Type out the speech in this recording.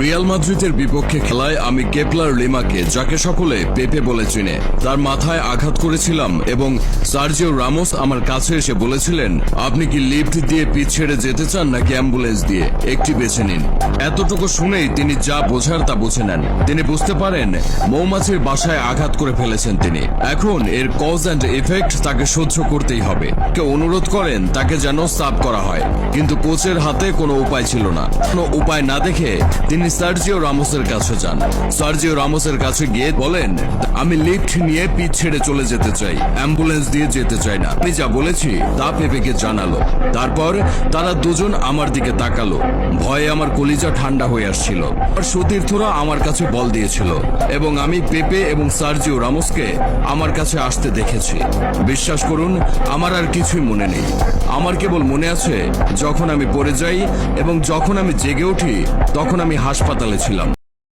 Real মাদ্রিদের বিপক্ষে খেলায় আমি কেপলার লিমাকে, যাকে সকলে পেপে বলে চিনে, তার মাথায় আঘাত করেছিলাম এবং সার্জিও রামোস আমার কাছে এসে বলেছিলেন, আপনি কি লিফট দিয়ে পিচ ছেড়ে যেতে চান নাকি অ্যাম্বুলেন্স দিয়ে, একটি বেছে নিন। এতটুকু শুনেই তিনি যা বোঝার তা বুঝে নেন। তিনি বুঝতে পারেন মৌমাছির বাসায় আঘাত করে ফেলেছেন তিনি। এখন এর কজ অ্যান্ড এফেক্ট তাকে সহ্য করতেই হবে। কে অনুরোধ করেন তাকে যেন সাব করা হয়, কিন্তু কোচের হাতে কোনো উপায় ছিল না। কোনো উপায় না দেখে তিনি সার্জিও রামোসের কাছে যান। সার্জিও রামোসের কাছে গিয়ে বলেন, আমি লিফট নিয়ে পিচ ছেড়ে চলে যেতে চাই, অ্যাম্বুলেন্স দিয়ে যেতে চাই না। আমি যা বলেছি তা পেপেকে জানালো। তারপর তারা দুজন আমার দিকে তাকালো। ভয়ে আমার কলিজা ঠান্ডা হয়ে আসছিল। আর সতীর্থরা আমার কাছে বল দিয়েছিল এবং আমি পেপে এবং সার্জিও রামোসকে আমার কাছে আসতে দেখেছি। বিশ্বাস করুন, আমার আর কিছুই মনে নেই। আমার কেবল মনে আছে যখন আমি পড়ে যাই এবং যখন আমি জেগে উঠি তখন আমি হাসপাতালে ছিলাম।